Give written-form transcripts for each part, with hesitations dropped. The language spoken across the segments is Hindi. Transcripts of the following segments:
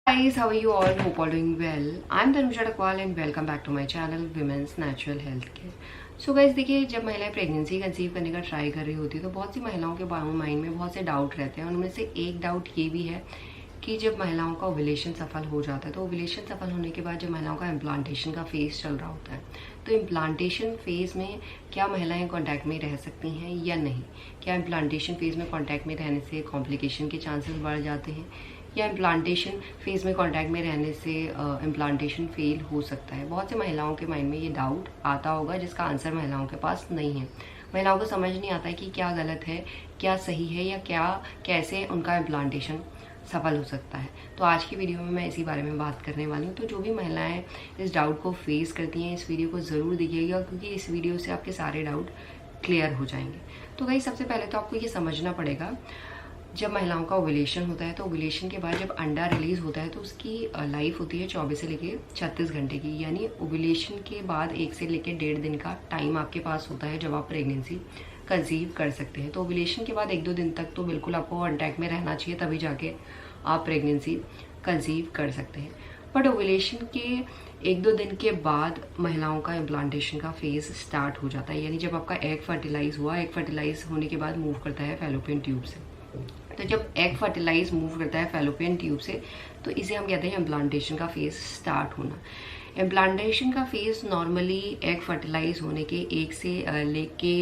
Guys, how are you all? Hope all doing well. I'm Tanuja Dakwal and welcome back to my channel Women's Natural Health Care. So guys देखिए, जब महिलाएं प्रेगनेंसी कंसीव करने का ट्राई कर रही होती है तो बहुत सी महिलाओं के माइंड में बहुत से डाउट रहते हैं। उनमें से एक डाउट ये भी है कि जब महिलाओं का ओव्यूलेशन सफल हो जाता है तो ओव्यूलेशन सफल होने के बाद जब महिलाओं का इम्प्लांटेशन का फेज चल रहा होता है तो इम्प्लांटेशन फेज में क्या महिलाएं कांटेक्ट में रह सकती हैं या नहीं? क्या इम्प्लांटेशन फेज में कांटेक्ट में रहने से कॉम्प्लिकेशन के चांसेस बढ़ जाते हैं या इम्प्लांटेशन फेज में कांटेक्ट में रहने से इम्प्लांटेशन फेल हो सकता है? बहुत से महिलाओं के माइंड में ये डाउट आता होगा जिसका आंसर महिलाओं के पास नहीं है। महिलाओं को समझ नहीं आता है कि क्या गलत है, क्या सही है या क्या कैसे उनका इम्प्लांटेशन सफल हो सकता है। तो आज की वीडियो में मैं इसी बारे में बात करने वाली हूँ। तो जो भी महिलाएं इस डाउट को फेस करती हैं इस वीडियो को ज़रूर देखिएगा, क्योंकि इस वीडियो से आपके सारे डाउट क्लियर हो जाएंगे। तो भाई सबसे पहले तो आपको ये समझना पड़ेगा, जब महिलाओं का ओव्यूलेशन होता है तो ओव्यूलेशन के बाद जब अंडा रिलीज होता है तो उसकी लाइफ होती है 24 से लेके 36 घंटे की। यानी ओव्यूलेशन के बाद 1 से लेके 1.5 दिन का टाइम आपके पास होता है जब आप प्रेगनेंसी कंसीव कर सकते हैं। तो ओव्यूलेशन के बाद 1-2 दिन तक तो बिल्कुल आपको कांटेक्ट में रहना चाहिए, तभी जाके आप प्रेगनेंसी कंसीव कर सकते हैं। बट ओव्यूलेशन के 1-2 दिन के बाद महिलाओं का इम्प्लांटेशन का फेज स्टार्ट हो जाता है। यानी जब आपका एग फर्टिलाइज हुआ, एग फर्टिलाइज होने के बाद मूव करता है फैलोपियन ट्यूब से। तो जब एग फर्टिलाइज मूव करता है फैलोपियन ट्यूब से तो इसे हम कहते हैं इम्प्लांटेशन का फेज स्टार्ट होना। इम्प्लांटेशन का फेज नॉर्मली एग फर्टिलाइज होने के 1 से लेके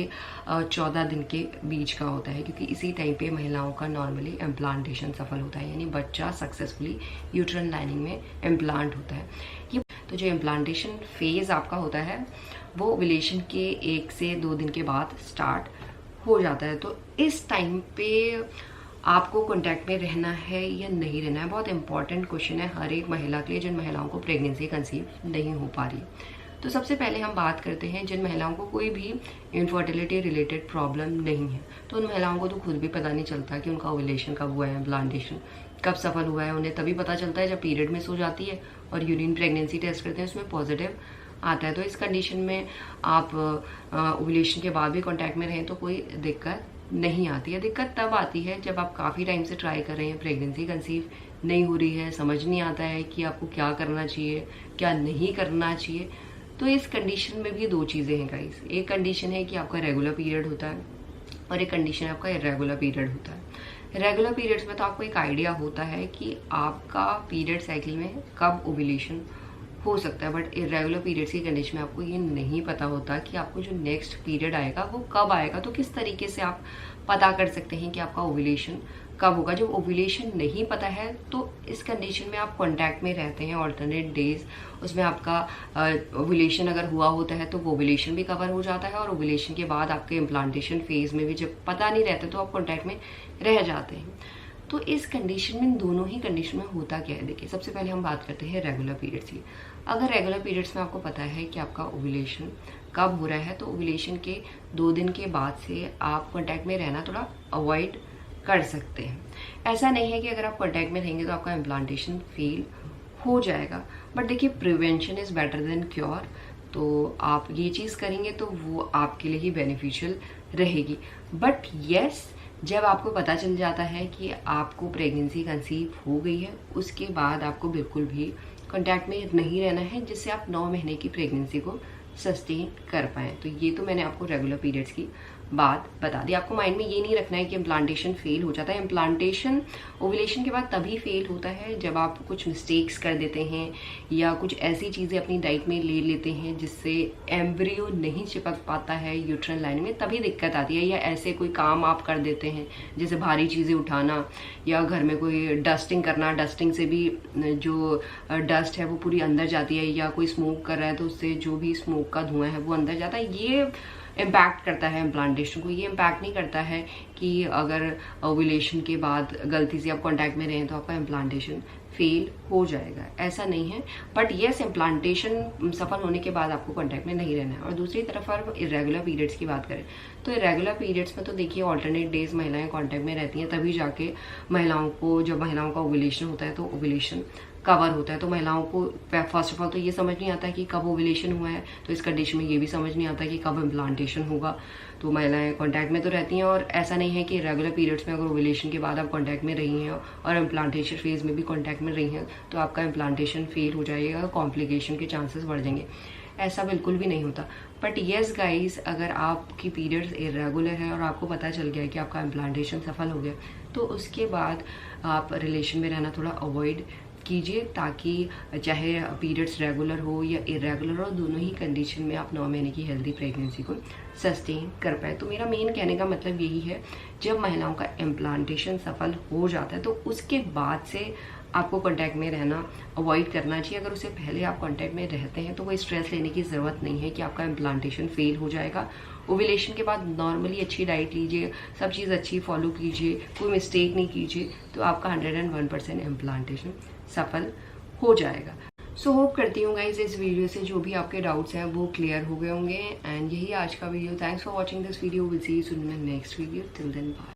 14 दिन के बीच का होता है, क्योंकि इसी टाइम पे महिलाओं का नॉर्मली इम्प्लांटेशन सफल होता है, यानी बच्चा सक्सेसफुली यूट्रन लाइनिंग में इम्प्लांट होता है। ये तो जो इम्प्लांटेशन फेज आपका होता है वो ओव्यूलेशन के 1 से 2 दिन के बाद स्टार्ट हो जाता है। तो इस टाइम पे आपको कांटेक्ट में रहना है या नहीं रहना है, बहुत इंपॉर्टेंट क्वेश्चन है हर एक महिला के लिए जिन महिलाओं को प्रेगनेंसी कंसीव नहीं हो पा रही। तो सबसे पहले हम बात करते हैं जिन महिलाओं को कोई भी इनफर्टिलिटी रिलेटेड प्रॉब्लम नहीं है। तो उन महिलाओं को तो खुद भी पता नहीं चलता कि उनका ओव्यूलेशन कब हुआ है, इम्प्लांटेशन कब सफल हुआ है। उन्हें तभी पता चलता है जब पीरियड मिस हो जाती है और यूरिन प्रेगनेंसी टेस्ट करते हैं उसमें पॉजिटिव आता है। तो इस कंडीशन में आप ओव्यूलेशन के बाद भी कांटेक्ट में रहें तो कोई दिक्कत नहीं आती है। दिक्कत तब आती है जब आप काफ़ी टाइम से ट्राई कर रहे हैं, प्रेगनेंसी कंसीव नहीं हो रही है, समझ नहीं आता है कि आपको क्या करना चाहिए क्या नहीं करना चाहिए। तो इस कंडीशन में भी 2 चीज़ें हैं गाइस। एक कंडीशन है कि आपका रेगुलर पीरियड होता है और एक कंडीशन है आपका इरेगुलर पीरियड होता है। रेगुलर पीरियड्स में तो आपको एक आइडिया होता है कि आपका पीरियड साइकिल में कब ओव्यूलेशन हो सकता है, बट इरेगुलर पीरियड्स की कंडीशन में आपको ये नहीं पता होता कि आपको जो नेक्स्ट पीरियड आएगा वो कब आएगा। तो किस तरीके से आप पता कर सकते हैं कि आपका ओव्यूलेशन कब होगा? जब ओव्यूलेशन नहीं पता है तो इस कंडीशन में आप कांटेक्ट में रहते हैं ऑल्टरनेट डेज। उसमें आपका ओव्यूलेशन अगर हुआ होता है तो वो ओव्यूलेशन भी कवर हो जाता है, और ओव्यूलेशन के बाद आपके इम्प्लांटेशन फेज में भी जब पता नहीं रहता तो आप कांटेक्ट में रह जाते हैं। तो इस कंडीशन में, दोनों ही कंडीशन में होता क्या है? देखिए, सबसे पहले हम बात करते हैं रेगुलर पीरियड्स की। अगर रेगुलर पीरियड्स में आपको पता है कि आपका ओव्यूलेशन कब हो रहा है तो ओव्यूलेशन के 2 दिन के बाद से आप कांटेक्ट में रहना थोड़ा अवॉइड कर सकते हैं। ऐसा नहीं है कि अगर आप कांटेक्ट में रहेंगे तो आपका इम्प्लांटेशन फेल हो जाएगा, बट देखिए prevention is better than cure. तो आप ये चीज़ करेंगे तो वो आपके लिए ही बेनिफिशियल रहेगी। बट येस, जब आपको पता चल जाता है कि आपको प्रेगनेंसी कंसीव हो गई है उसके बाद आपको बिल्कुल भी कांटेक्ट में नहीं रहना है, जिससे आप 9 महीने की प्रेगनेंसी को सस्टेन कर पाएँ। तो ये तो मैंने आपको रेगुलर पीरियड्स की बात बता दी। आपको माइंड में ये नहीं रखना है कि इम्प्लांटेशन फेल हो जाता है। इम्प्लांटेशन ओव्यूलेशन के बाद तभी फेल होता है जब आप कुछ मिस्टेक्स कर देते हैं या कुछ ऐसी चीज़ें अपनी डाइट में ले लेते हैं जिससे एम्ब्रियो नहीं चिपक पाता है यूट्रन लाइन में, तभी दिक्कत आती है। या ऐसे कोई काम आप कर देते हैं जैसे भारी चीज़ें उठाना या घर में कोई डस्टिंग करना, डस्टिंग से भी जो डस्ट है वो पूरी अंदर जाती है, या कोई स्मोक कर रहा है तो उससे जो भी स्मोक का धुआं है वो अंदर जाता है। ये इम्पैक्ट करता है इम्प्लांटेशन को। ये इम्पैक्ट नहीं करता है कि अगर ओव्यूलेशन के बाद गलती से आप कांटेक्ट में रहें तो आपका इम्प्लांटेशन फेल हो जाएगा, ऐसा नहीं है। बट येस, इम्प्लांटेशन सफल होने के बाद आपको कांटेक्ट में नहीं रहना है। और दूसरी तरफ अगर इरेगुलर पीरियड्स की बात करें तो इरेगुलर पीरियड्स में तो देखिए ऑल्टरनेट डेज महिलाएं कांटेक्ट में रहती हैं, तभी जाके महिलाओं को, जब महिलाओं का ओव्यूलेशन होता है तो ओव्यूलेशन कवर होता है। तो महिलाओं को फर्स्ट ऑफ ऑल तो ये समझ नहीं आता कि कब ओव्यूलेशन हुआ है, तो इस कंडीशन में ये भी समझ नहीं आता कि कब इम्प्लांटेशन होगा। तो महिलाएं कांटेक्ट में तो रहती हैं, और ऐसा नहीं है कि रेगुलर पीरियड्स में अगर ओव्यूलेशन के बाद आप कांटेक्ट में रही हैं और इम्प्लांटेशन फेज में भी कांटेक्ट में रही हैं तो आपका इम्प्लांटेशन फेल हो जाएगा, कॉम्प्लिकेशन के चांसेस बढ़ जाएंगे। ऐसा बिल्कुल भी नहीं होता। बट येस गाइस, अगर आपकी पीरियड्स इरेगुलर है और आपको पता चल गया कि आपका इम्प्लांटेशन सफल हो गया, तो उसके बाद आप रिलेशन में रहना थोड़ा अवॉइड कीजिए, ताकि चाहे पीरियड्स रेगुलर हो या इरेगुलर हो, दोनों ही कंडीशन में आप 9 महीने की हेल्दी प्रेगनेंसी को सस्टेन कर पाए। तो मेरा मेन कहने का मतलब यही है, जब महिलाओं का इम्प्लांटेशन सफल हो जाता है तो उसके बाद से आपको कांटेक्ट में रहना अवॉइड करना चाहिए। अगर उससे पहले आप कांटेक्ट में रहते हैं तो कोई स्ट्रेस लेने की ज़रूरत नहीं है कि आपका इम्प्लांटेशन फेल हो जाएगा। ओव्यूलेशन के बाद नॉर्मली अच्छी डाइट लीजिए, सब चीज़ अच्छी फॉलो कीजिए, कोई मिस्टेक नहीं कीजिए, तो आपका 101% इम्प्लांटेशन सफल हो जाएगा। सो होप करती हूँ गाइज इस वीडियो से जो भी आपके डाउट्स हैं वो क्लियर हो गए होंगे। एंड यही आज का वीडियो। Thanks for watching this video. Will see you soon in next video. Till then bye.